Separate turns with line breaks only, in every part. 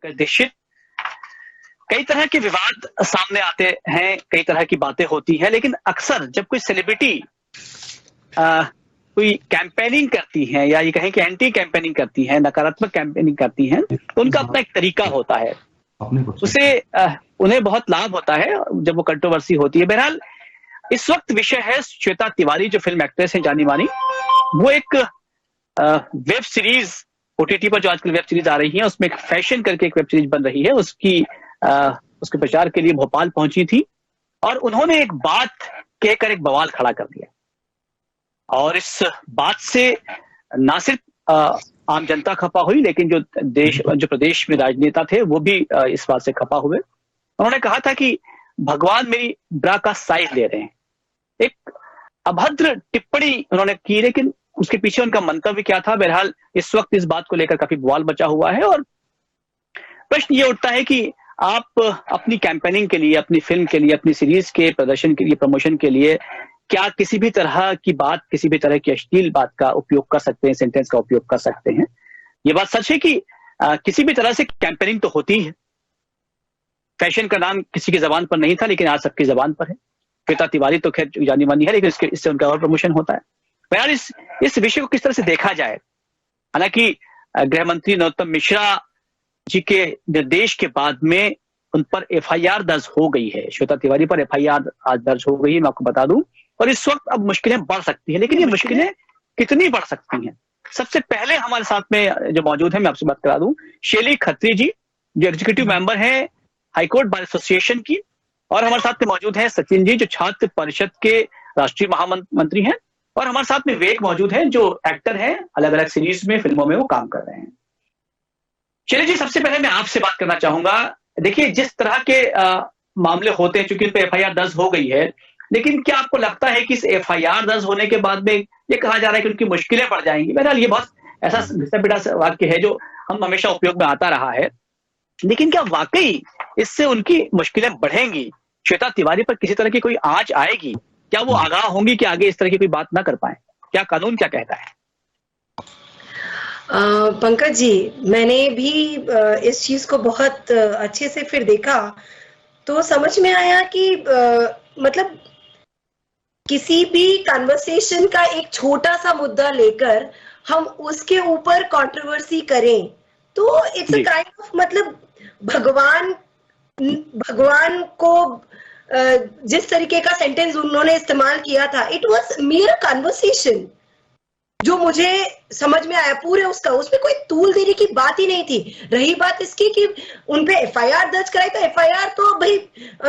निश्चित कई तरह के विवाद सामने आते हैं, कई तरह की बातें होती हैं, लेकिन अक्सर जब कोई सेलिब्रिटी कोई कैंपेनिंग करती हैं या ये कहें कि एंटी कैंपेनिंग करती हैं, नकारात्मक कैंपेनिंग करती हैं, तो उनका अपना एक तरीका होता है, उसे उन्हें बहुत लाभ होता है जब वो कंट्रोवर्सी होती है। बहरहाल इस वक्त विषय है श्वेता तिवारी, जो फिल्म एक्ट्रेस है जानी मानी। वो एक वेब सीरीज ओटीटी पर जो आजकल वेब सीरीज आ रही है, उसमें एक फैशन करके एक वेब सीरीज बन रही है, उसके प्रचार के लिए भोपाल पहुंची थी और उन्होंने एक बात कहकर एक बवाल खड़ा कर दिया। और इस बात से ना सिर्फ आम जनता खपा हुई, लेकिन जो प्रदेश में राजनेता थे वो भी इस बात से खपा हुए। उन्होंने कहा था कि भगवान मेरी ब्रा का साइज ले रहे हैं। एक अभद्र टिप्पणी उन्होंने की, लेकिन उसके पीछे उनका मंतव्य क्या था? बहरहाल इस वक्त इस बात को लेकर काफी बवाल बचा हुआ है और प्रश्न ये उठता है कि आप अपनी कैंपेनिंग के लिए, अपनी फिल्म के लिए, अपनी सीरीज के प्रदर्शन के लिए, प्रमोशन के लिए क्या किसी भी तरह की बात, किसी भी तरह की अश्लील बात का उपयोग कर सकते हैं, सेंटेंस का उपयोग कर सकते हैं? ये बात सच है कि किसी भी तरह से कैंपेनिंग तो होती है। फैशन का नाम किसी की जबान पर नहीं था, लेकिन आज सबकी जबान पर है। श्वेता तिवारी तो खैर जानी मानी है, लेकिन इससे उनका और प्रमोशन होता है। बहरहाल इस विषय को किस तरह से देखा जाए? हालांकि गृह मंत्री नरोत्तम मिश्रा जी के निर्देश के बाद में उन पर एफआईआर दर्ज हो गई है। श्वेता तिवारी पर एफआईआर आज दर्ज हो गई है, मैं आपको बता दूं। और इस वक्त अब मुश्किलें बढ़ सकती हैं, लेकिन ये मुश्किलें कितनी बढ़ सकती हैं? सबसे पहले हमारे साथ में जो मौजूद है, मैं आपसे बात करा दूं, शैली खत्री जी, जो एग्जीक्यूटिव मेंबर है हाईकोर्ट बार एसोसिएशन की, और हमारे साथ में मौजूद है सचिन जी, जो छात्र परिषद के राष्ट्रीय महामंत्री हैं, और हमारे साथ में विवेक मौजूद है, जो एक्टर हैं, अलग अलग सीरीज में, फिल्मों में वो काम कर रहे हैं। शैली जी, सबसे पहले मैं आपसे बात करना चाहूंगा। देखिए, जिस तरह के मामले होते हैं, चूंकि उन पर एफआईआर दर्ज हो गई है, लेकिन क्या आपको लगता है कि इस एफआईआर दर्ज होने के बाद में ये कहा जा रहा है कि उनकी मुश्किलें बढ़ जाएंगी? बहरहाल ये बहुत ऐसा घिसा-पिटा वाक्य है जो हम हमेशा उपयोग में आता रहा है, लेकिन क्या वाकई इससे उनकी मुश्किलें बढ़ेंगी? श्वेता तिवारी पर किसी तरह की कोई आंच आएगी? क्या वो आगाह होंगी कि आगे इस तरह की कोई बात ना कर पाए? क्या कानून क्या कहता है?
पंकज जी, मैंने भी इस चीज को बहुत अच्छे से फिर देखा, तो समझ में आया कि मतलब किसी भी कन्वर्सेशन का एक छोटा सा मुद्दा लेकर हम उसके ऊपर कंट्रोवर्सी करें तो इट्स अ काइंड ऑफ, मतलब भगवान को जिस तरीके का सेंटेंस उन्होंने इस्तेमाल किया था, इट वाज मेयर कन्वर्सेशन, जो मुझे समझ में आया पूरे उसमें कोई तूल देने की बात ही नहीं थी। रही बात इसकी कि उनपे एफआईआर दर्ज कराई, तो एफआईआर तो भाई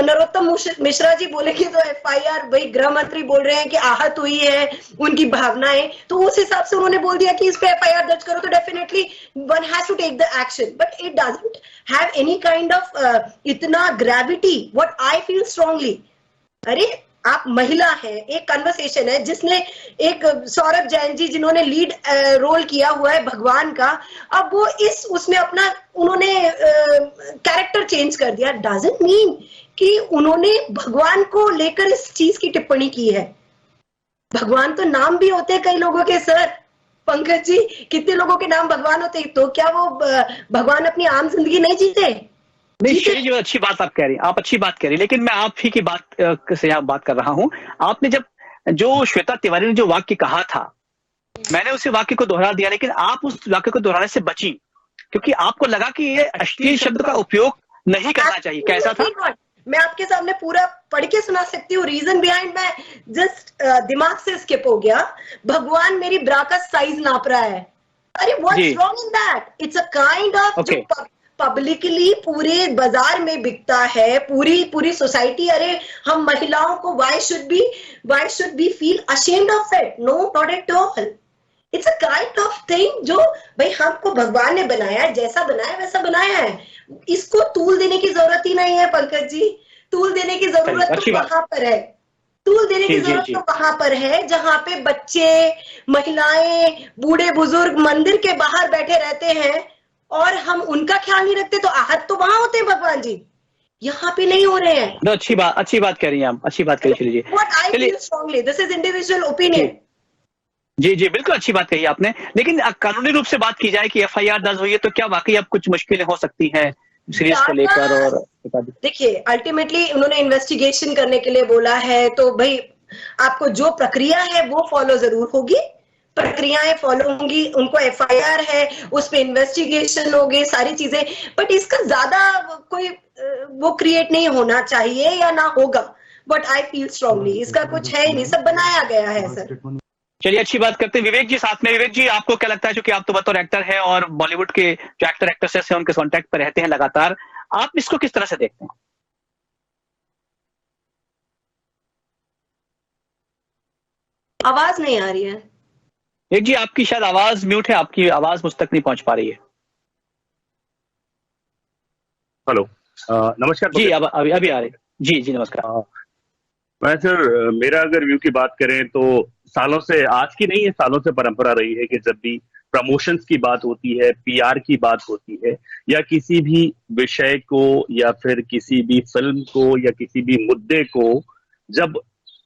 नरोत्तम मिश्रा जी बोलेंगे तो एफआईआर भाई गृह मंत्री बोल रहे हैं कि आहत हुई है उनकी भावनाएं, तो उस हिसाब से उन्होंने बोल दिया कि इस पे एफआईआर दर्ज करो, तो definitely one has to take the action, but it doesn't have any kind of इतना gravity what I feel strongly. अरे आप महिला हैं, एक कन्वर्सेशन है जिसने एक सौरभ जैन जी जिन्होंने लीड रोल किया हुआ है भगवान का, अब वो उसमें अपना उन्होंने कैरेक्टर चेंज कर दिया। डजंट मीन कि उन्होंने भगवान को लेकर इस चीज की टिप्पणी की है। भगवान तो नाम भी होते हैं कई लोगों के सर, पंकज जी, कितने लोगों के नाम भगवान होते हैं, तो क्या वो भगवान अपनी आम जिंदगी नहीं जीते?
नहीं शैली जी, अच्छी बात आप कह रही हैं, आप अच्छी बात कह रही हैं, लेकिन मैं आप ही की बात से यहाँ बात कर रहा हूँ। आपने जो श्वेता तिवारी ने जो वाक्य कहा था, मैंने उसी वाक्य को दोहरा दिया, लेकिन आप उस वाक्य को दोहराने से बची क्योंकि आपको लगा कि ये अश्लील शब्द का उपयोग नहीं करना चाहिए। कैसा था?
मैं आपके सामने पूरा पढ़ के सुना सकती हूँ। रीजन बिहाइंड, मैं जस्ट दिमाग से स्किप हो गया। भगवान मेरी ब्रा का साइज नाप रहा है। अरे what's wrong in that? It's a kind of publicly पूरे बाजार में बिकता है, पूरी सोसाइटी। अरे हम महिलाओं को why should we feel ashamed of it? No, not at all. It's a kind of thing जो भाई हमको भगवान ने बनाया है, जैसा बनाया वैसा बनाया है, इसको तूल देने की जरूरत ही नहीं है पंकज जी। तूल देने की जरूरत तो वहां पर है, तूल देने की जरूरत तो वहां पर है जहां पे बच्चे, महिलाएं, बूढ़े बुजुर्ग मंदिर के बाहर बैठे रहते हैं और हम उनका ख्याल नहीं रखते, तो आहत तो वहां होते हैं भगवान जी, यहाँ पे नहीं हो रहे हैं।
no, अच्छी बात कह रही हैं आप, अच्छी बात कह रही हैं।
What I feel strongly, this is individual opinion.
जी, बिल्कुल अच्छी बात कही आपने, लेकिन कानूनी रूप से बात की जाए कि एफआईआर दर्ज हुई है, तो क्या वाकई अब कुछ मुश्किलें हो सकती हैं सीरीज को लेकर? और
देखिए, अल्टीमेटली उन्होंने इन्वेस्टिगेशन करने के लिए बोला है, तो भाई आपको जो प्रक्रिया है वो फॉलो जरूर होगी, प्रक्रियाएं फॉलो होंगी, उनको एफआईआर है, उस पे इन्वेस्टिगेशन होगी, सारी चीजें, बट इसका ज्यादा कोई वो क्रिएट नहीं होना चाहिए या ना होगा, बट आई फील स्ट्रांगली इसका कुछ है ही नहीं, सब बनाया गया है सर।
चलिए, अच्छी बात करते हैं। विवेक जी साथ में। विवेक जी, आपको क्या लगता है, क्योंकि आप तो बतौर एक्टर हैं और बॉलीवुड के जो एक्टर एक्ट्रेसेस हैं उनके कॉन्टेक्ट पर रहते हैं लगातार, आप इसको किस तरह से देखते हैं?
आवाज नहीं आ रही है।
एक जी, आपकी शायद आवाज म्यूट है, आपकी आवाज मुझ तक नहीं पहुंच पा रही है।
हेलो, नमस्कार
जी, अब अभी आ रही। जी जी, नमस्कार।
मैं सर, मेरा अगर व्यू की बात करें तो सालों से, आज की नहीं है, सालों से परंपरा रही है कि जब भी प्रमोशंस की बात होती है, पीआर की बात होती है, या किसी भी विषय को या फिर किसी भी फिल्म को या किसी भी मुद्दे को जब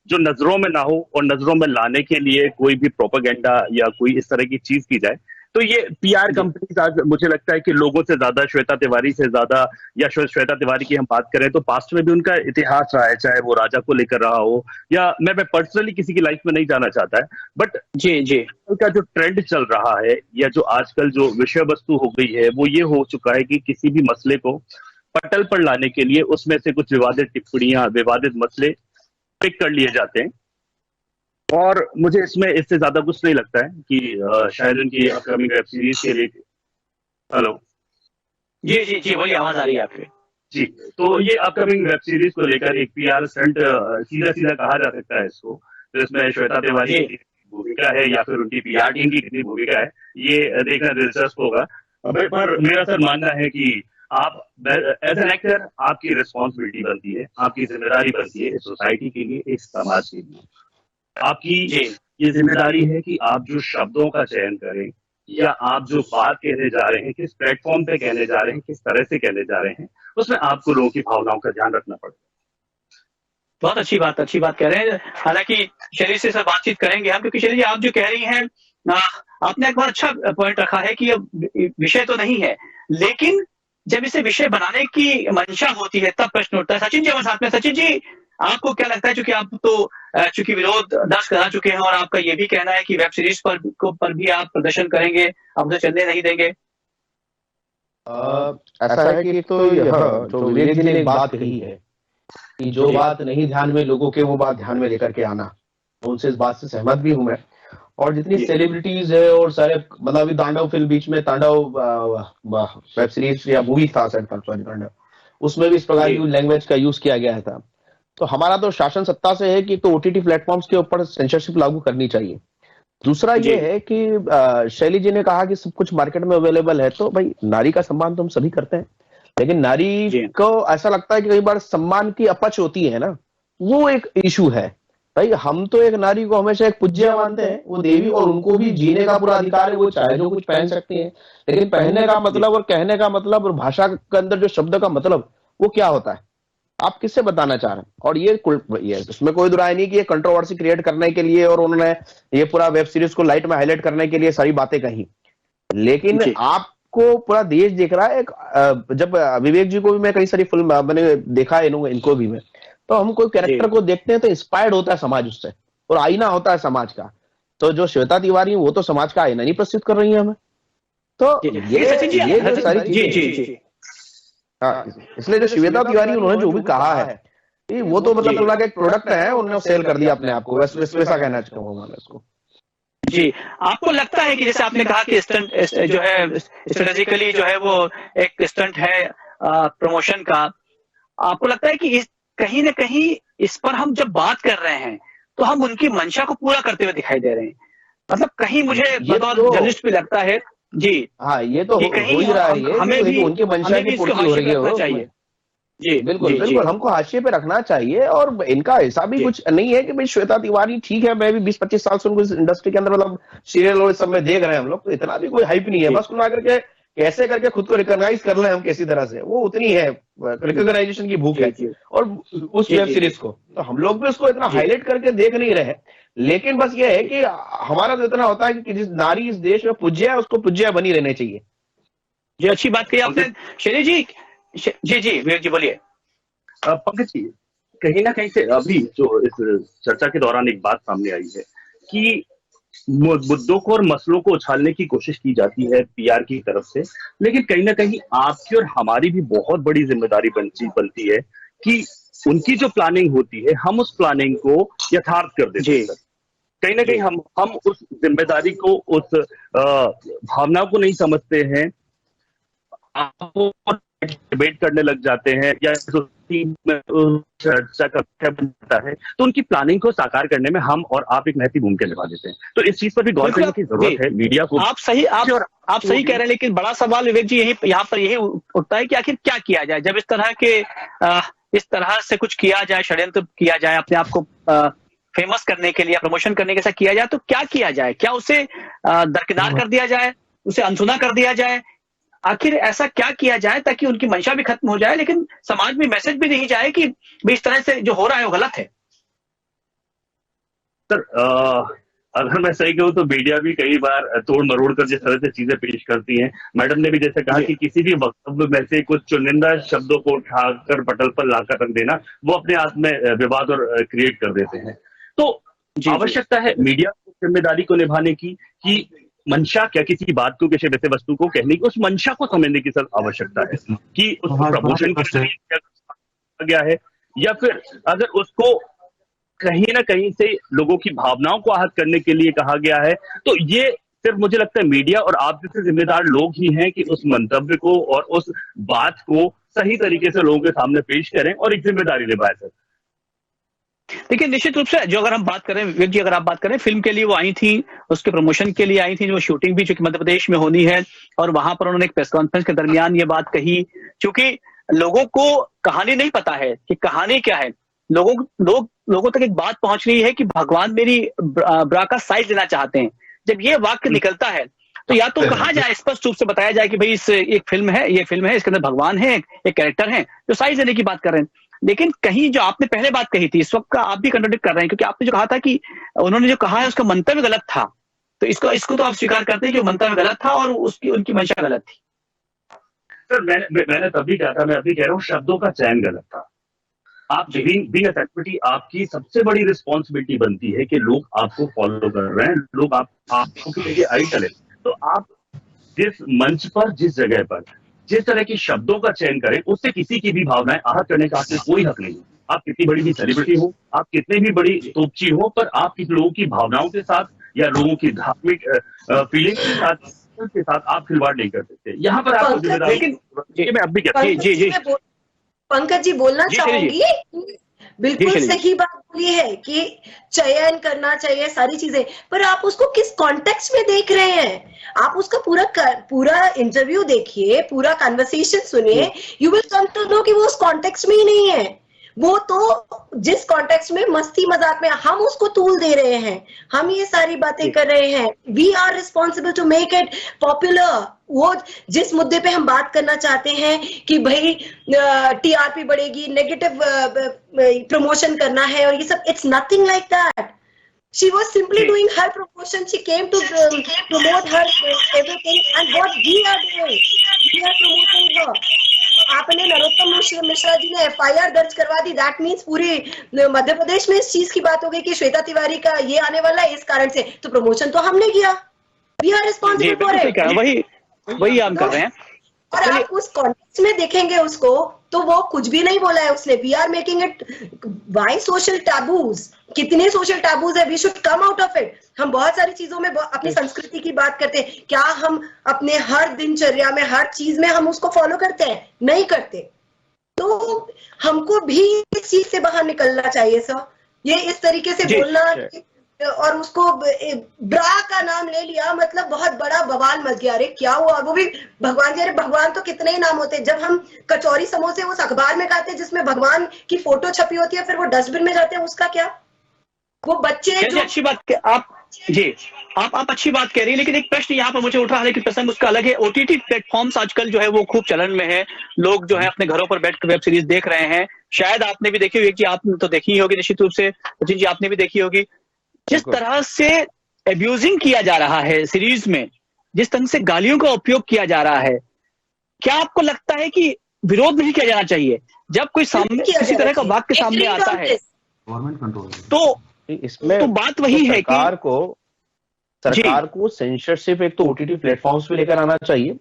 जो नजरों में ना हो और नजरों में लाने के लिए कोई भी प्रोपेगेंडा या कोई इस तरह की चीज की जाए, तो ये पीआर कंपनीज आज मुझे लगता है कि लोगों से ज्यादा, श्वेता तिवारी से ज्यादा, या श्वेता तिवारी की हम बात करें तो पास्ट में भी उनका इतिहास रहा है, चाहे वो राजा को लेकर रहा हो, या मैं पर्सनली किसी की लाइफ में नहीं जाना चाहता है, बट
जी जी
का जो ट्रेंड चल रहा है या जो आजकल जो विषय वस्तु हो गई है वो ये हो चुका है कि किसी भी मसले को पटल पर लाने के लिए उसमें से कुछ विवादित टिप्पणियां, विवादित मसले पिक कर लिए जाते हैं, और मुझे इसमें इससे ज्यादा कुछ नहीं लगता है कि शायद उनकी अपकमिंग वेब सीरीज के लिए। हेलो,
जी जी जी, बोलिए, आवाज आ रही है आपकी।
जी, तो ये अपकमिंग वेब सीरीज को लेकर एक पीआर स्टंट सीधा सीधा कहा जा सकता है इसको, तो इसमें श्वेता तिवारी की भूमिका है या फिर उनकी पीआर टीम की कितनी भूमिका है, ये देखना दिलचस्प होगा। पर मेरा सर मानना है कि आप एज एन एक्टर, आपकी रिस्पॉन्सिबिलिटी बनती है, आपकी जिम्मेदारी बनती है इस सोसाइटी के लिए, इस समाज के लिए। आपकी ये जिम्मेदारी है कि आप जो शब्दों का चयन करें या आप जो बात कहने जा रहे हैं, किस प्लेटफॉर्म पे कहने जा रहे हैं, किस तरह से कहने जा रहे हैं, उसमें आपको लोगों की भावनाओं का ध्यान रखना पड़ेगा।
बहुत अच्छी बात कह रहे हैं। हालांकि शैली से सर बातचीत करेंगे हम, क्योंकि शैली आप जो कह रही हैं, आपने एक बहुत अच्छा पॉइंट रखा है कि ये विषय तो नहीं है, लेकिन जब इसे विषय बनाने की मंशा होती है तब प्रश्न उठता है। सचिन जी हमारे साथ में। सचिन जी, आपको क्या लगता है, क्योंकि आप तो चूंकि विरोध दर्ज करा चुके हैं और आपका ये भी कहना है कि वेब सीरीज पर भी आप प्रदर्शन करेंगे, आप उसे चलने नहीं देंगे?
ऐसा है कि तो यह जो विवेक जी ने एक बात कही है कि जो बात नहीं ध्यान में लोगों के, वो बात ध्यान में लेकर के आना, उनसे इस बात से सहमत भी हूं मैं। और जितनी सेलिब्रिटीज है और सारे, मतलब अभी तांडव फिल्म बीच में, तांडव वेब सीरीज या मूवी था सॉरी तांडव, उसमें भी इस प्रकार की लैंग्वेज का यूज किया गया था। तो हमारा तो शासन सत्ता से है कि तो ओटीटी प्लेटफॉर्म्स के ऊपर सेंसरशिप लागू करनी चाहिए। दूसरा ये है कि शैली जी ने कहा कि सब कुछ मार्केट में अवेलेबल है, तो भाई नारी का सम्मान तो हम सभी करते हैं, लेकिन नारी को ऐसा लगता है कि कई बार सम्मान की अपच होती है ना, वो एक इशू है। भाई हम तो एक नारी को हमेशा एक पूज्य मानते हैं, वो देवी, और उनको भी जीने का पूरा अधिकार है, वो चाहे जो कुछ पहन सकती है, लेकिन पहनने का मतलब और कहने का मतलब और भाषा के अंदर जो शब्द का मतलब वो क्या होता है, आप किससे बताना चाह रहे हैं? और ये इसमें कोई दुराय नहीं कि ये कंट्रोवर्सी क्रिएट करने के लिए और उन्होंने ये पूरा वेब सीरीज को लाइट में हाईलाइट करने के लिए सारी बातें कही, लेकिन आपको पूरा देश देख रहा है। जब विवेक जी को भी मैं कई सारी फिल्म मैंने देखा है, इनको भी मैं, तो हम कोई कैरेक्टर को देखते हैं तो इंस्पायर्ड होता है समाज उससे, और आईना होता है समाज का। तो जो श्वेता तिवारी वो तो समाज का आईना नहीं प्रस्तुत कर रही है हमें, तो ये जो सारी चीजें, हाँ, इसलिए जो श्वेता तिवारी उन्होंने जो भी कहा है वो तो मतलब एक प्रोडक्ट है, उन्होंने सेल कर दिया अपने आप को, वैसा कहना चाहूंगा मैं इसको।
जी, आपको लगता है कि जैसे आपने कहा कि स्टंट जो है स्ट्रेटेजिकली जो है वो एक स्टंट है प्रमोशन का, आपको लगता है कि कहीं ना कहीं इस पर हम जब बात कर रहे हैं तो हम उनकी मंशा को पूरा करते हुए दिखाई दे रहे हैं? मतलब कहीं मुझे बतौर जर्नलिस्ट भी लगता है जी,
हाँ, ये तो हो ही रहा है, हमें भी उनकी मंशा की पूर्ति हो रही है। जी बिल्कुल हमको हाशिए पे रखना चाहिए, और इनका ऐसा भी कुछ नहीं है कि भाई श्वेता तिवारी ठीक है, मैं भी 20-25 साल से उनको इस इंडस्ट्री के अंदर मतलब सीरियल और इस सब में देख रहे हैं हम लोग, तो इतना भी कोई हाइप नहीं है, बस कुल आकर के कैसे करके खुद को रिकॉग्नाइज कर लें हम किसी तरह से, वो उतनी है रिकॉग्नाइजेशन की भूख है। और उस वेब सीरीज को तो हम लोग भी उसको इतना हाईलाइट करके देख नहीं रहे, लेकिन बस ये है कि हमारा तो इतना होता है कि जिस नारी इस देश में पूज्य है उसको पूज्य बनी रहनी चाहिए।
ये अच्छी बात कही आपने शैली जी। जी जी विवेक जी बोलिए।
पंकज जी, कहीं ना कहीं से अभी जो इस चर्चा के दौरान एक बात सामने आई है कि मुद्दों को और मसलों को उछालने की कोशिश की जाती है पीआर की तरफ से, लेकिन कहीं ना कहीं आपकी और हमारी भी बहुत बड़ी जिम्मेदारी बनती है कि उनकी जो प्लानिंग होती है हम उस प्लानिंग को यथार्थ कर देते हैं। कहीं ना कहीं हम उस जिम्मेदारी को, उस भावना को नहीं समझते हैं, आपको डिबेट करने लग जाते हैं या चर्चा का बनता है, तो उनकी प्लानिंग को साकार करने में हम और आप एक महत्वपूर्ण भूमिका निभा देते हैं। तो इस चीज पर भी गौर करने की जरूरत है मीडिया को।
आप सही कह रहे हैं, लेकिन बड़ा सवाल विवेक जी यहाँ पर यही उठता है कि आखिर क्या किया जाए जब इस तरह से कुछ किया जाए, षड्यंत्र किया जाए, अपने आप को फेमस करने के लिए, प्रमोशन करने के साथ किया जाए, तो क्या किया जाए? क्या उसे दरकिनार कर दिया जाए, उसे अनसुना कर दिया जाए? आखिर ऐसा क्या किया जाए ताकि उनकी मंशा भी खत्म हो जाए, लेकिन समाज में मैसेज भी नहीं जाए कि इस तरह से जो हो रहा है वो गलत है?
सर, अगर मैं सही कहूँ तो मीडिया भी कई बार तोड़ मरोड़ कर जिस तरह से चीजें पेश करती हैं, मैडम ने भी जैसे कहा कि किसी भी वक्तव्य में से कुछ चुनिंदा शब्दों को उठाकर पटल पर लाकर रख देना, वो अपने आप में विवाद और क्रिएट कर देते हैं। तो आवश्यकता है मीडिया को जिम्मेदारी को निभाने की कि मंशा क्या, किसी बात को, किसी वैसे वस्तु को कहने की, उस मंशा को समझने की सर आवश्यकता है कि उसको प्रमोशन किया गया है या फिर अगर उसको कहीं ना कहीं से लोगों की भावनाओं को आहत करने के लिए कहा गया है, तो ये सिर्फ मुझे लगता है मीडिया और आप जैसे जिम्मेदार लोग ही हैं कि उस मंतव्य को और उस बात को सही तरीके से लोगों के सामने पेश करें और एक जिम्मेदारी निभाएं सर।
देखिए, निश्चित रूप से जो अगर हम बात करें विवेक जी, अगर आप बात करें फिल्म के लिए वो आई थी, उसके प्रमोशन के लिए आई थी, जो शूटिंग भी चूंकि मध्य प्रदेश में होनी है, और वहां पर उन्होंने एक प्रेस कॉन्फ्रेंस के दरमियान ये बात कही, क्योंकि लोगों को कहानी नहीं पता है कि कहानी क्या है। लोगों तक एक बात पहुंच रही है कि भगवान मेरी ब्रा का साइज लेना चाहते हैं। जब ये वाक्य निकलता है तो या तो कहा जाए, स्पष्ट रूप से बताया जाए कि भाई इस एक फिल्म है, इसके अंदर भगवान है, एक कैरेक्टर है जो साइज लेने की बात कर रहे हैं। लेकिन कहीं जो आपने पहले बात कही थी, इस वक्त का आप भी कंट्रोडिक्ट कर रहे हैं, क्योंकि आपने जो कहा था कि उन्होंने जो कहा है उसका मंतव्य गलत था, तो इसको तो आप स्वीकार करते हैं कि मंतव्य गलत था और उनकी मंशा गलत थी।
सर, मैंने तभी कहा था, मैं अभी कह रहा हूँ, शब्दों का चयन गलत था। आप बीइंग अ सेलिब्रिटी, आपकी सबसे बड़ी रिस्पॉन्सिबिलिटी बनती है कि लोग आपको फॉलो कर रहे हैं, लोग आपको लिए आइडल है, तो आप जिस मंच पर, जिस जगह पर जिस तरह के शब्दों का चयन करें, उससे किसी की भी भावनाएं आहत करने का आपको कोई हक नहीं। आप कितनी बड़ी भी सेलिब्रिटी हो, आप कितने भी बड़ी तोपची हो, पर आप लोगों की भावनाओं के साथ या लोगों की धार्मिक फीलिंग के साथ आप खिलवाड़ नहीं कर सकते। यहाँ पर आपको जिम्मेदारी, मैं अब भी कहता हूँ।
जी पंकज जी, बोलना चाहूंगी, बिल्कुल सही बात बोली है कि चयन करना चाहिए सारी चीजें, पर आप उसको किस कॉन्टेक्स्ट में देख रहे हैं? आप उसका पूरा इंटरव्यू देखिए, पूरा कन्वर्सेशन सुनिए, you will come to know कि वो उस कॉन्टेक्स्ट में ही नहीं है। वो तो जिस कॉन्टेक्स्ट में मस्ती मजाक में हम उसको तूल दे रहे हैं, हम ये सारी बातें कर रहे हैं, we are responsible to make it popular. वो जिस मुद्दे पे हम बात करना चाहते हैं कि भाई टीआरपी बढ़ेगी, नेगेटिव प्रमोशन करना है और ये सब, it's nothing like that. She was simply doing her promotion. She came to promote her everything, and what we are doing, we are promoting her. आपने नरोत्तम मिश्रा जी ने FIR दर्ज करवा दी, दैट मीन्स पूरी मध्य प्रदेश में इस चीज की बात हो गई कि श्वेता तिवारी का ये आने वाला है इस कारण से, तो प्रमोशन तो हमने किया, we are responsible for it. वही हम कर रहे हैं। और आप उस कॉन्टेक्स्ट में देखेंगे उसको, तो वो कुछ भी नहीं बोला है उसने। We are making it, why social taboos, कितने सोशल टैबूज है, we should come out of it. हम बहुत सारी चीजों में अपनी संस्कृति की बात करते हैं, क्या हम अपने हर दिनचर्या में, हर चीज में हम उसको फॉलो करते हैं? नहीं करते। तो हमको भी इस चीज से बाहर निकलना चाहिए सर। ये इस तरीके से बोलना और उसको ब्रा का नाम ले लिया, मतलब बहुत बड़ा बवाल मच गया। अरे क्या हुआ? वो भी भगवान जी, अरे भगवान तो कितने ही नाम होते हैं। जब हम कचौरी समोसे उस अखबार में खाते हैं जिसमें भगवान की फोटो छपी होती है, फिर वो डस्टबिन में जाते हैं, उसका क्या? वो बच्चे
अच्छी बात आप अच्छी बात कह रही है, लेकिन एक प्रश्न यहाँ पर मुझे उठ रहा है कि प्रसंग उसका अलग है। OTT प्लेटफॉर्म्स आजकल जो है वो खूब चलन में है, लोग जो है अपने घरों पर बैठ कर वेब सीरीज देख रहे हैं। शायद आपने भी देखी होगी, आपने तो देखी ही होगी निश्चित रूप से, सचिन जी आपने भी देखी होगी। जिस तरह से एब्यूजिंग किया जा रहा है सीरीज में, जिस तरह से गालियों का उपयोग किया जा रहा है, क्या आपको लगता है कि विरोध नहीं किया जाना चाहिए। जब कोई सामने किसी तरह का वाक्य सामने आता है तो
इसमें
तो बात वही है कि
सरकार को सेंसरशिप एक तो ओटीटी प्लेटफॉर्म्स पे लेकर आना चाहिए।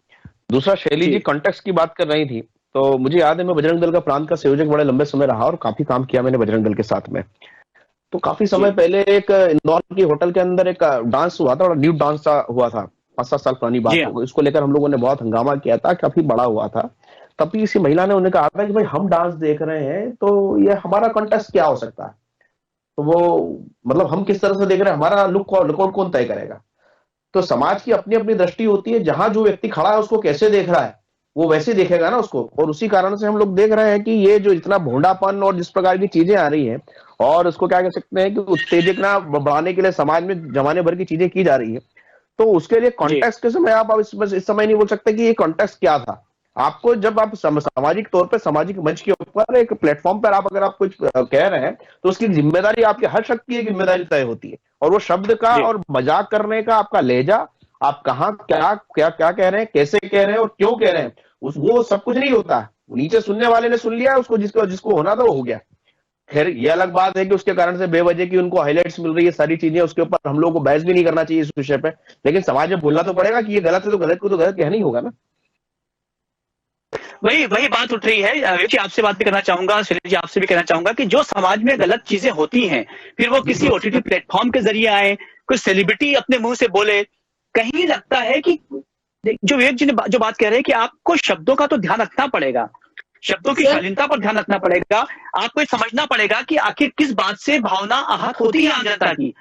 दूसरा, शैली जी कॉन्टेक्स्ट की बात कर रही थी, तो मुझे याद है मैं बजरंग दल का प्रांत का संयोजक बड़े लंबे समय रहा और काफी काम किया मैंने बजरंग दल के साथ में। तो काफी समय पहले एक इंदौर की होटल के अंदर एक डांस हुआ था और न्यू डांस हुआ था, 5-7 साल पुरानी बात हो गई। इसको लेकर हम लोगों ने बहुत हंगामा किया था, काफी बड़ा हुआ था। तभी इसी महिला ने उन्हें कहा था कि भाई हम डांस देख रहे हैं तो ये हमारा कॉन्टेक्स्ट क्या हो सकता है, तो वो मतलब हम किस तरह से देख रहे हैं, हमारा लुक कौन तय करेगा। तो समाज की अपनी अपनी दृष्टि होती है, जहां जो व्यक्ति खड़ा है उसको कैसे देख रहा है वो वैसे देखेगा ना उसको। और उसी कारण से हम लोग देख रहे हैं कि ये जो इतना भोंडापन और जिस प्रकार की चीजें आ रही हैं और उसको क्या कह सकते हैं कि उत्तेजना बढ़ाने के लिए समाज में जमाने भर की चीजें की जा रही है, तो उसके लिए कॉन्टेक्स्ट के समय आप इस समय नहीं बोल सकते कि ये कॉन्टेक्स्ट क्या था। आपको जब आप सामाजिक तौर पर सामाजिक मंच के ऊपर एक प्लेटफॉर्म पर अगर आप कुछ कह रहे हैं तो उसकी जिम्मेदारी आपकी हर शक्ति की जिम्मेदारी तय होती है। और वो शब्द का और मजाक करने का आपका लहजा, आप कहाँ क्या क्या क्या कह रहे हैं, कैसे कह रहे हैं और क्यों कह रहे हैं, वो सब कुछ नहीं होता। नीचे सुनने वाले ने सुन लिया, उसको जिसको होना था वो हो गया। खैर ये अलग बात है कि उसके कारण से बेवजह की उनको हाईलाइट्स मिल रही है, सारी चीजें, उसके ऊपर हम लोग को बहस भी नहीं करना चाहिए इस विषय पे। लेकिन समाज में बोलना तो पड़ेगा कि ये गलत है तो गलत को तो गलत कहना ही होगा ना।
वही बात उठ रही है। आपसे बात भी करना चाहूंगा, शैली जी आपसे भी कहना चाहूंगा कि जो समाज में गलत चीजें होती हैं, फिर वो किसी ओटीटी प्लेटफॉर्म के जरिए आए, कोई सेलिब्रिटी अपने मुंह से बोले, कहीं लगता है कि जो विवेक जी ने जो बात कह रहे हैं कि आपको शब्दों का तो ध्यान रखना पड़ेगा, शब्दों की शालीनता पर ध्यान रखना पड़ेगा। आपको समझना पड़ेगा कि आखिर किस बात से भावना आहत होती है आम जनता की।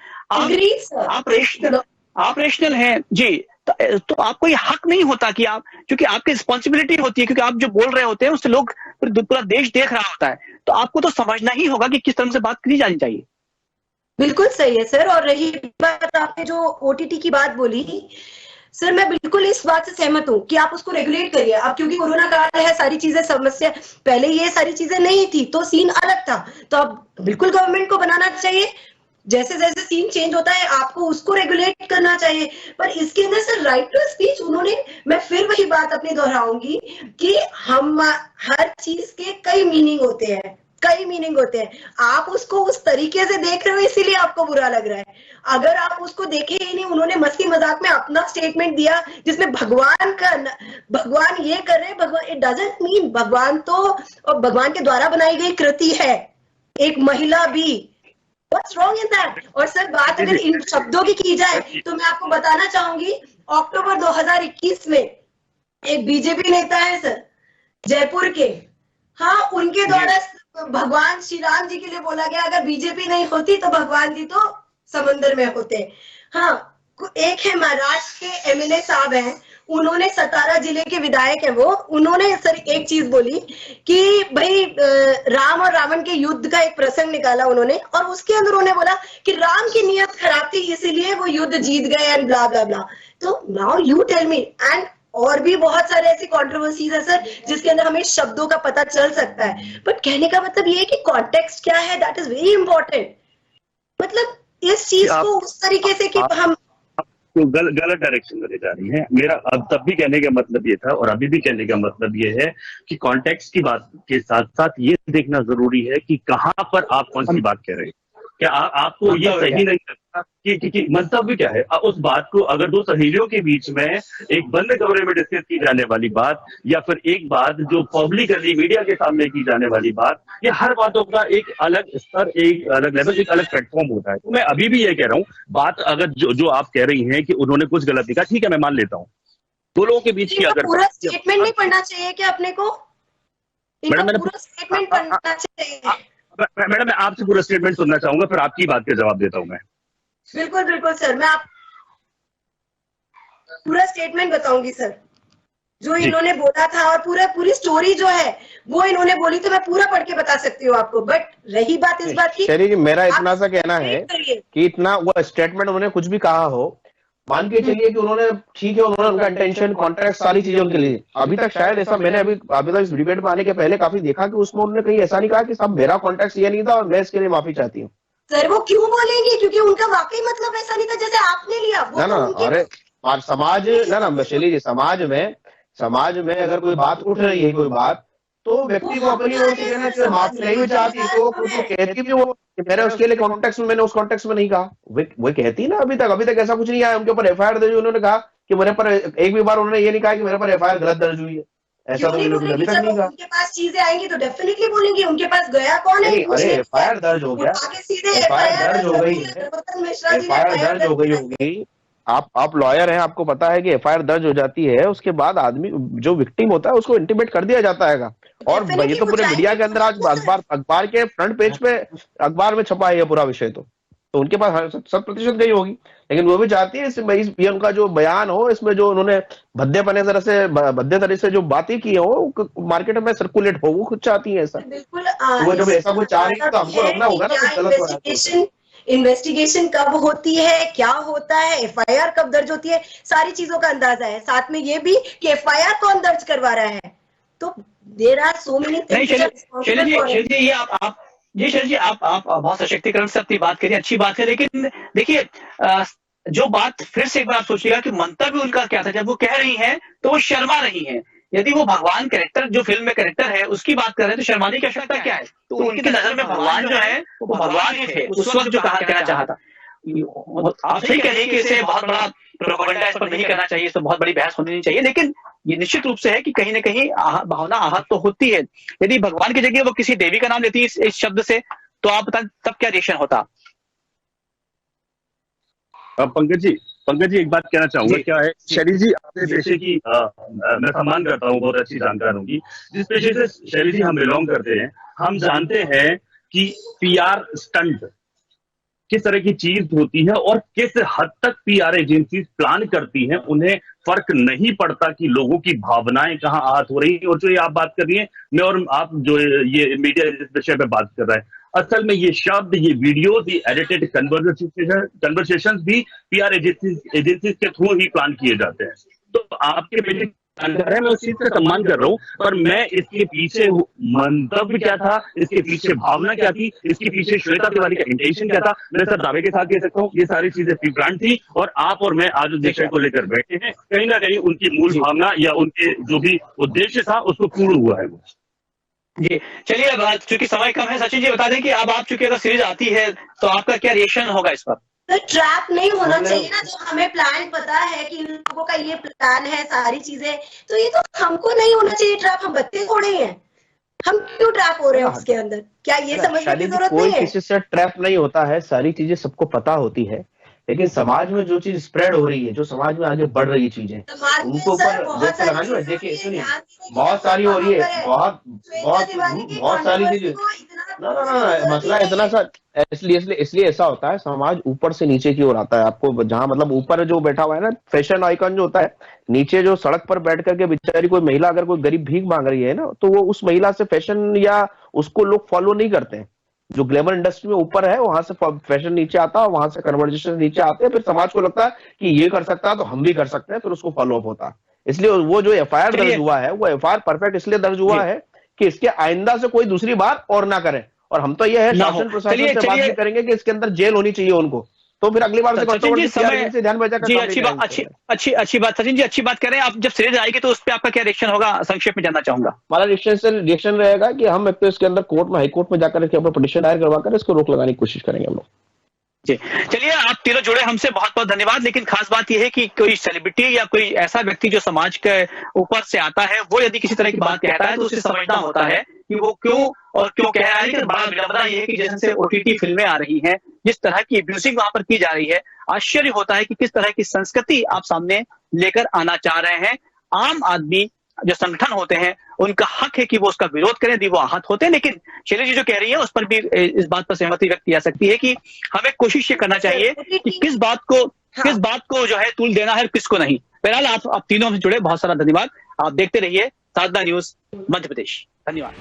आप रेशनल हैं जी, तो आपको ये हक नहीं होता कि आप, क्योंकि आपकी रिस्पॉन्सिबिलिटी होती है, क्योंकि आप जो बोल रहे होते हैं उससे लोग पूरा देश देख रहा होता है, तो आपको तो समझना ही होगा कि किस तरह से बात करी जानी चाहिए।
बिल्कुल सही है सर। और रही बात आपने जो ओटीटी की बात बोली सर, मैं बिल्कुल इस बात से सहमत हूँ कि आप उसको रेगुलेट करिए। अब क्योंकि कोरोना काल है, सारी चीजें समस्या, पहले ये सारी चीजें नहीं थी तो सीन अलग था, तो अब बिल्कुल गवर्नमेंट को बनाना चाहिए, जैसे जैसे सीन चेंज होता है आपको उसको रेगुलेट करना चाहिए। पर इसके अंदर सर राइट टू स्पीच, उन्होंने, मैं फिर वही बात अपनी दोहराऊंगी कि हम हर चीज के कई मीनिंग होते हैं, कई मीनिंग होते हैं। आप उसको उस तरीके से देख रहे हो इसीलिए आपको बुरा लग रहा है। अगर आप उसको देखे ही नहीं, उन्होंने मस्ती मजाक में अपना स्टेटमेंट दिया जिसमें भगवान ये कर रहे हैं, भगवान, इट डजंट मीन भगवान तो भगवान के द्वारा बनाई गई कृति है, एक महिला भी। What's wrong in that? और सर बात अगर इन शब्दों की जाए तो मैं आपको बताना चाहूंगी, अक्टूबर 2021 में एक बीजेपी नेता है सर जयपुर के, हाँ, उनके द्वारा भगवान श्री राम जी के लिए बोला गया अगर बीजेपी नहीं होती तो भगवान जी तो समंदर में होते। हाँ, एक है महाराष्ट्र के एमएलए साहब हैं, उन्होंने सतारा जिले के विधायक है वो, उन्होंने सर एक चीज बोली कि भाई राम और रावण के युद्ध का एक प्रसंग निकाला उन्होंने, और उसके अंदर उन्होंने बोला कि राम की नियत खराब थी इसीलिए वो युद्ध जीत गए एंड ब्ला ब्ला ब्ला। तो now you tell me, and और भी बहुत सारे ऐसी कंट्रोवर्सीज है सर जिसके अंदर हमें शब्दों का पता चल सकता है। बट कहने का मतलब ये है कि कॉन्टेक्स्ट क्या है, दैट इज वेरी इंपॉर्टेंट। मतलब इस चीज को उस तरीके से कि हम
तो गलत डायरेक्शन में ले जा रही है। मेरा अब तब भी कहने का मतलब ये था और अभी भी कहने का मतलब ये है कि कॉन्टेक्स्ट की बात के साथ साथ ये देखना जरूरी है कि कहाँ पर आप कौन सी बात कह रहे हैं। क्या आपको ये सही नहीं लगता कि मंतव्य क्या है उस बात को, अगर दो सहेलियों के बीच में एक बंद कमरे में डिस्कस की जाने वाली बात या फिर एक बात जो पब्लिकली मीडिया के सामने की जाने वाली बात, ये हर बातों का एक अलग स्तर, एक अलग लेवल, एक अलग प्लेटफॉर्म होता है। तो मैं अभी भी ये कह रहा हूँ, बात अगर जो आप कह रही हैं कि उन्होंने कुछ गलत लिखा, ठीक है, मैं मान लेता हूँ। दो लोगों के बीच की अगर
पूरा स्टेटमेंट नहीं पढ़ना चाहिए क्या अपने को?
मैडम
पूरा स्टेटमेंट पढ़ना चाहिए।
मैडम मैं आपसे पूरा स्टेटमेंट सुनना चाहूंगा, फिर आपकी बात का जवाब देता हूं मैं।
बिल्कुल बिल्कुल सर, मैं आप पूरा स्टेटमेंट बताऊंगी सर जो इन्होंने बोला था, और पूरी स्टोरी जो है वो इन्होंने बोली, तो मैं पूरा पढ़ के बता सकती हूँ आपको। बट रही बात इस बात की,
शैली जी मेरा इतना सा कहना है कि इतना वो स्टेटमेंट उन्होंने कुछ भी कहा हो, मान के चलिए कि उन्होंने, ठीक है, उन्होंने उनका इंटेंशन, कॉन्ट्रैक्ट, सारी चीजें उनके लिए, अभी तक शायद ऐसा मैंने अभी तक इस डिबेट में आने के पहले काफी देखा कि उसमें उन्होंने कहीं ऐसा नहीं कहा कि साहब मेरा कॉन्ट्रैक्ट ये नहीं था और मैं इसके लिए माफी चाहती हूँ।
सर वो क्यों बोलेंगे, क्योंकि उनका वाकई मतलब ऐसा नहीं था जैसे आपने लिया वो।
ना अरे समाज, ना शैली जी, समाज में अगर कोई बात उठ रही है, कोई बात, तो व्यक्ति को अपनी ओर से कहना चाहिए माफी नहीं भी चाहती तो कहती भी वो मेरे उसके लिए कॉन्टेक्स्ट में, मैंने उस कॉन्टेक्स्ट में नहीं कहा, वो कहती ना। अभी तक ऐसा कुछ नहीं आया उनके ऊपर एफआईआर दर्ज। उन्होंने कहा कि मेरे पर एक भी बार उन्होंने ये नहीं कहा कि मेरे पर एफआईआर गलत दर्ज हुई है, ऐसा तो अभी तक नहीं कहा।
उनके पास चीजें आएंगी तो डेफिनेटली बोलेंगे। उनके पास गया कौन है?
अरे एफआईआर दर्ज हो गया, एफआईआर दर्ज हो गई, एफआईआर दर्ज हो गई होगी। आप लॉयर हैं, आपको पता है कि एफआईआर दर्ज हो जाती है, उसके बाद आदमी जो विक्टिम होता है उसको इंटीमेट कर दिया जाता है। और ये तो पूरे मीडिया के अंदर आज अखबार के फ्रंट पेज पे अखबार में छपा है ये पूरा विषय। तो उनके पास 100% गई होगी, लेकिन वो भी चाहती है इसमें ये उनका जो बयान हो, इसमें जो उन्होंने भद्दे तरह से जो बातें की हो मार्केट में सर्कुलेट हो, वो खुद चाहती है ऐसा।
बिल्कुल।
वो जब ऐसा कुछ चाह रही है तो हमको लगना होगा ना कुछ गलत हो रहा है।
इन्वेस्टिगेशन कब होती है, क्या होता है, एफआईआर कब दर्ज होती है, सारी चीजों का अंदाजा है। साथ में ये भी कि एफआईआर कौन दर्ज करवा रहा है। तो there are so many things.
Shailesh ji आप बहुत सशक्तिकरण से अपनी बात करिए, अच्छी बात है, लेकिन देखिए जो बात फिर से एक बार आप सोचिएगा कि मंतव्य उनका क्या था। जब वो कह रही हैं तो वो शर्मा रही हैं। यदि वो भगवान कैरेक्टर जो फिल्म में कैरेक्टर है उसकी बात कर रहे हैं तो शर्माने की आवश्यकता क्या है? तो उनकी नजर में भगवान जो है वो भगवान ही थे उस वक्त जो कहना चाहा था। आप सही कह रही है कि इसे बहुत बड़ा प्रोपेगेंडा इस पर नहीं करना चाहिए, इस पर बहुत बड़ी बहस होनी नहीं चाहिए, लेकिन ये निश्चित रूप से है कि कहीं ना कहीं भावना आहत तो होती है। यदि भगवान की जगह वो किसी देवी का नाम लेती है इस शब्द से, तो आप बताएं तब क्या रिएक्शन होता?
पंकज जी एक बात कहना चाहूंगा। क्या है शैली जी, अपने पेशे की मैं सम्मान करता हूँ, बहुत अच्छी जानकार होंगी। जिस पेशे से शैली जी हम बिलोंग करते हैं, हम जानते हैं कि पीआर स्टंट किस तरह की चीज होती है और किस हद तक पीआर एजेंसी प्लान करती हैं। उन्हें फर्क नहीं पड़ता कि लोगों की भावनाएं कहाँ आहत हो रही है। और जो ये आप बात कर रही हैं, मैं और आप जो ये मीडिया जिस विषय पे बात कर रहा है, असल में ये शब्द, ये वीडियो, ये एडिटेड कन्वर्सेशंस भी पीआर एजेंसी के थ्रू ही प्लान किए जाते हैं। तो आपके बेटे जानकार है, मैं उस चीज का सम्मान कर रहा हूँ, पर मैं इसके पीछे मंतव्य क्या था, इसके पीछे भावना क्या थी, इसके पीछे श्वेता तिवारी का इंटेंशन क्या था, मैं सर दावे के साथ कह सकता हूँ ये सारी चीजें प्री प्लान थी। और आप और मैं आज उस विषय को लेकर बैठे हैं, कहीं ना कहीं उनकी मूल भावना या उनके जो भी उद्देश्य था उसको पूर्ण हुआ है वो।
जी चलिए, अब चूंकि समय कम है, सचिन जी बता दें कि अब आप चूंकि अगर सीरीज आती है तो आपका क्या रिएक्शन होगा इस पर?
तो ट्रैप नहीं होना चाहिए ना। जो हमें प्लान पता है कि इन लोगों का ये प्लान है, सारी चीजें, तो ये तो हमको नहीं होना चाहिए ट्रैप। हम बच्चे थोड़े हैं, हम क्यों ट्रैप हो रहे हैं उसके अंदर? क्या ये समझने की जरूरत नहीं है?
कोई किसी से ट्रैप नहीं होता है, सारी चीजें सबको पता होती है, लेकिन समाज में जो चीज स्प्रेड हो रही है, जो समाज में आगे बढ़ रही चीजें, उनको ऊपर लगानी। देखिए सुनिए, बहुत सारी हो रही है, बहुत सारी चीजें। ना मसला इतना सा इसलिए ऐसा होता है, समाज ऊपर से नीचे की ओर आता है। आपको जहां मतलब ऊपर जो बैठा हुआ है ना, फैशन आइकन जो होता है, नीचे जो सड़क पर बैठ करके बेचारी कोई महिला अगर कोई गरीब भीख मांग रही है ना, तो वो उस महिला से फैशन या उसको लोग फॉलो नहीं करते हैं। जो ग्लैमर इंडस्ट्री में ऊपर है वहां से फैशन नीचे आता है, वहां से कन्वर्जेशन नीचे आते हैं, फिर समाज को लगता है कि ये कर सकता है तो हम भी कर सकते हैं, फिर उसको फॉलो अप होता है। इसलिए वो जो एफआईआर दर्ज हुआ है, वो एफआईआर परफेक्ट इसलिए दर्ज हुआ है कि इसके आइंदा से कोई दूसरी बार और ना करे। और हम तो ये है शासन प्रशासन से बात करेंगे कि इसके अंदर जेल होनी चाहिए उनको, तो फिर अगली बार से ध्यान बचा कर।
अच्छी बात सचिन जी, अच्छी बात करें। आप जब सीरीज आएगी तो उस पर आपका क्या रिएक्शन होगा, संक्षेप में जानना चाहूंगा।
हमारा रिएक्शन रहेगा कि हम एक तो इसके अंदर कोर्ट में, हाई कोर्ट में जाकर अपना पिटीशन दायर करवाकर इसको रोक लगाने की कोशिश करेंगे हम लोग।
चलिए, आप तीनों जुड़े, हमसे बहुत बहुत धन्यवाद। लेकिन खास बात यह है कि कोई सेलिब्रिटी या कोई ऐसा व्यक्ति जो समाज के ऊपर से आता है, वो यदि किसी तरह की बात कहता है तो उसे समझना होता है कि वो क्यों कह रहा है। लेकिन बड़ा विडंबना ये है कि जैसे ओटीटी फिल्में आ रही हैं, जिस तरह की अब्यूजिंग वहां पर की जा रही है, आश्चर्य होता है कि किस तरह की संस्कृति आप सामने लेकर आना चाह रहे हैं। आम आदमी जो संगठन होते हैं उनका हक है कि वो उसका विरोध करें, यदि वो आहत होते हैं। लेकिन शैलेश जी जो कह रही है उस पर भी इस बात पर सहमति व्यक्त की जा सकती है कि हमें कोशिश ये करना चाहिए कि किस बात को जो है तूल देना है, किसको नहीं। बहरहाल आप तीनों से जुड़े बहुत सारा धन्यवाद। आप देखते रहिए साधना न्यूज मध्य प्रदेश। धन्यवाद।